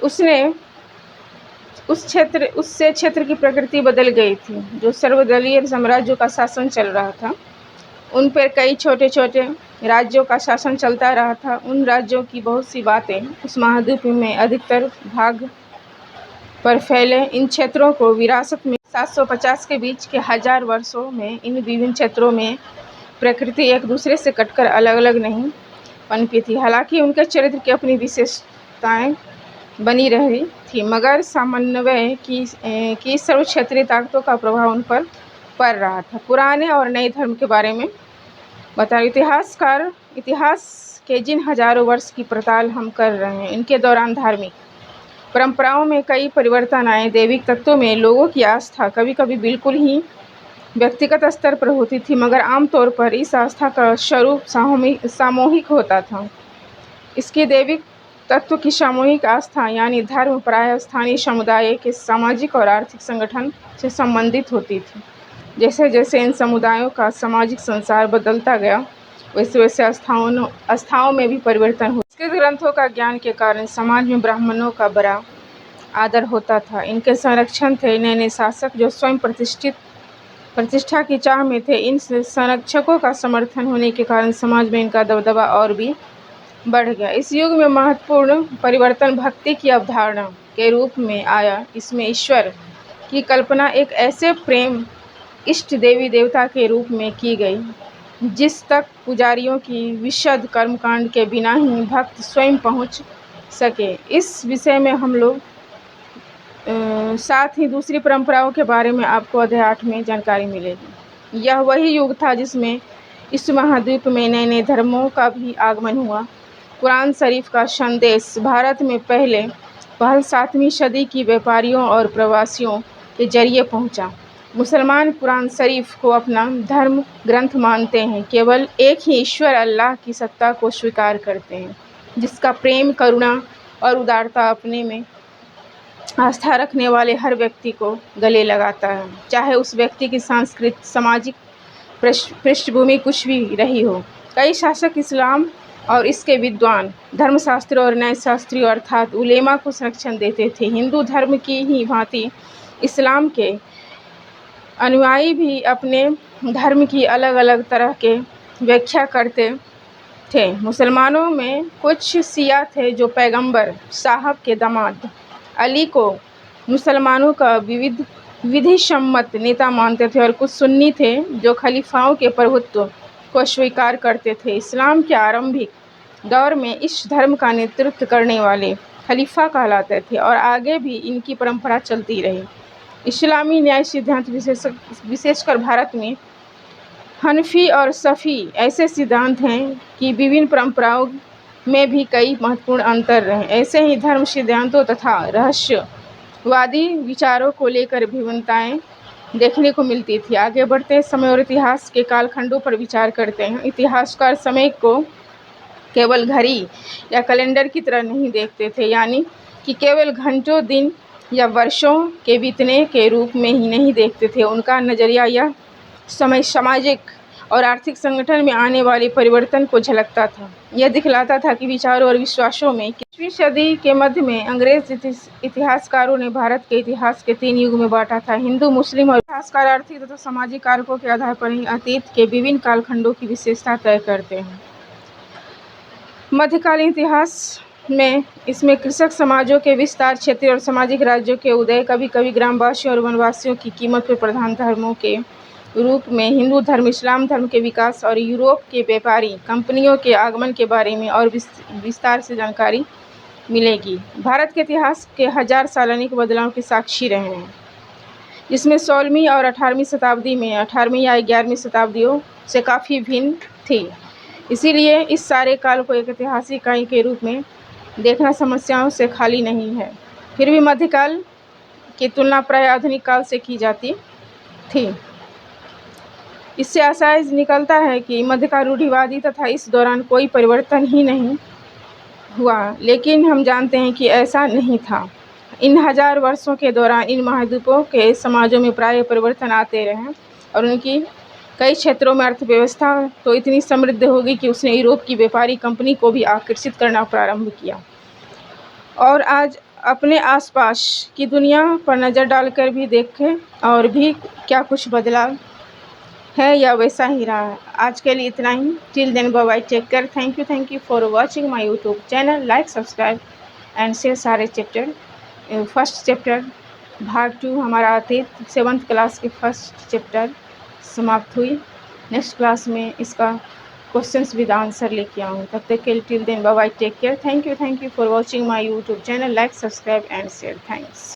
उससे क्षेत्र की प्रकृति बदल गई थी। जो सर्वदलीय साम्राज्यों का शासन चल रहा था, उन पर कई छोटे-छोटे राज्यों का शासन चलता रहा था। उन राज्यों की बहुत सी बातें उस महाद्वीप में अधिकतर भाग पर फैले। इन क्षेत्रों को विरासत में 750 के बीच के हजार वर्षों में इन विभिन्न क्षेत्रों में प्रकृति एक दूसरे से कटकर अलग-अलग नहीं पनपी थी। हालांकि उनके चरित्र की अपनी विशेषताएं बनी रही थी, मगर समन्वय की सर्व क्षेत्रीय ताकतों का प्रभाव उन पर पड़ रहा था। पुराने और नए धर्म के बारे में बता इतिहासकार इतिहास के जिन हजारों वर्ष की पड़ताल हम कर रहे हैं, इनके दौरान धार्मिक परंपराओं में कई परिवर्तन आए। दैविक तत्वों में लोगों की आस्था कभी-कभी बिल्कुल ही व्यक्तिगत स्तर पर होती थी, मगर आमतौर पर इस आस्था का स्वरूप सामूहिक होता था। इसकी दैविक तत्व की सामूहिक आस्था यानी धर्म प्रायः स्थानीय समुदाय के सामाजिक और आर्थिक संगठन से संबंधित होती थी। जैसे जैसे इन समुदायों का सामाजिक संसार बदलता गया, वैसे वैसे आस्थाओं में भी परिवर्तन हुआ। संस्कृत ग्रंथों का ज्ञान के कारण समाज में ब्राह्मणों का बड़ा आदर होता था। इनके संरक्षक थे नए नए शासक, जो स्वयं प्रतिष्ठा की चाह में थे। इन संरक्षकों का समर्थन होने के कारण समाज में इनका दबदबा और भी बढ़ गया। इस युग में महत्वपूर्ण परिवर्तन भक्ति की अवधारणा के रूप में आया। इसमें ईश्वर की कल्पना एक ऐसे प्रेम इष्ट देवी देवता के रूप में की गई, जिस तक पुजारियों की विशद कर्मकांड के बिना ही भक्त स्वयं पहुंच सके। इस विषय में हम लोग साथ ही दूसरी परंपराओं के बारे में आपको अध्याय 8 में जानकारी मिलेगी। यह वही युग था जिसमें इस महाद्वीप में नए नए धर्मों का भी आगमन हुआ। कुरान शरीफ का संदेश भारत में पहल 7वीं सदी की व्यापारियों और प्रवासियों के जरिए पहुंचा। मुसलमान कुरान शरीफ को अपना धर्म ग्रंथ मानते हैं, केवल एक ही ईश्वर अल्लाह की सत्ता को स्वीकार करते हैं, जिसका प्रेम, करुणा और उदारता अपने में आस्था रखने वाले हर व्यक्ति को गले लगाता है, चाहे उस व्यक्ति की सांस्कृतिक सामाजिक पृष्ठभूमि कुछ भी रही हो। कई शासक इस्लाम और इसके विद्वान धर्मशास्त्रों और न्यायशास्त्रियों अर्थात उलेमा को संरक्षण देते थे। हिंदू धर्म की ही भांति इस्लाम के अनुयायी भी अपने धर्म की अलग अलग तरह के व्याख्या करते थे। मुसलमानों में कुछ शिया थे जो पैगंबर साहब के दामाद अली को मुसलमानों का विधि सम्मत नेता मानते थे, और कुछ सुन्नी थे जो खलीफाओं के प्रभुत्व को स्वीकार करते थे। इस्लाम के आरंभिक दौर में इस धर्म का नेतृत्व करने वाले खलीफा कहलाते थे, और आगे भी इनकी परंपरा चलती रही। इस्लामी न्याय सिद्धांत विशेषकर भारत में हनफी और शफी ऐसे सिद्धांत हैं कि विभिन्न परंपराओं में भी कई महत्वपूर्ण अंतर रहे। ऐसे ही धर्म सिद्धांतों तथा रहस्यवादी विचारों को लेकर भिन्नताएं देखने को मिलती थी। आगे बढ़ते समय और इतिहास के कालखंडों पर विचार करते हैं। इतिहासकार समय को केवल घड़ी या कैलेंडर की तरह नहीं देखते थे, यानी कि केवल घंटों, दिन या वर्षों के बीतने के रूप में ही नहीं देखते थे। उनका नज़रिया यह समय सामाजिक और आर्थिक संगठन में आने वाले परिवर्तन को झलकता था। यह दिखलाता था कि विचारों और विश्वासों में 20वीं सदी के मध्य में अंग्रेज इतिहासकारों ने भारत के इतिहास के 3 युग में बांटा था। हिंदू, मुस्लिम और इतिहासकार आर्थिक तथा सामाजिक कारकों के आधार पर ही अतीत के विभिन्न कालखंडों की विशेषता तय करते हैं। मध्यकालीन इतिहास में इसमें कृषक समाजों के विस्तार, क्षेत्रीय और सामाजिक राज्यों के उदय, कभी-कभी ग्रामवासियों और वनवासियों की कीमत पर प्रधान धर्मों के रूप में हिंदू धर्म, इस्लाम धर्म के विकास और यूरोप के व्यापारी कंपनियों के आगमन के बारे में और विस्तार से जानकारी मिलेगी। भारत के इतिहास के 1000 साल अनेक बदलाव के साक्षी रहे हैं, जिसमें 16वीं और 18वीं शताब्दी में 18वीं या 11वीं शताब्दियों से काफ़ी भिन्न थी। इसीलिए इस सारे काल को एक ऐतिहासिक इकाई के रूप में देखना समस्याओं से खाली नहीं है। फिर भी मध्यकाल की तुलना प्राय आधुनिक काल से की जाती थी। इससे आशय निकलता है कि मध्यकाल रूढ़िवादी तथा इस दौरान कोई परिवर्तन ही नहीं हुआ, लेकिन हम जानते हैं कि ऐसा नहीं था। इन 1000 वर्षों के दौरान इन महाद्वीपों के समाजों में प्राय परिवर्तन आते रहे, और उनकी कई क्षेत्रों में अर्थव्यवस्था तो इतनी समृद्ध हो गई कि उसने यूरोप की व्यापारी कंपनी को भी आकर्षित करना प्रारंभ किया। और आज अपने आसपास की दुनिया पर नज़र डालकर भी देखें और भी क्या कुछ बदलाव है या वैसा ही रहा है। आज के लिए इतना ही। Till then bye bye, take care, thank you for watching my YouTube channel. Like, subscribe and share सारे चैप्टर। फर्स्ट चैप्टर भाग 2 हमारा अतीत 7th क्लास की फर्स्ट चैप्टर समाप्त हुई। नेक्स्ट क्लास में इसका क्वेश्चंस विद आंसर लेके आऊँगी। तब तक के लिए till then bye bye, take care, thank you for watching my YouTube channel. Like, subscribe and share. Thanks.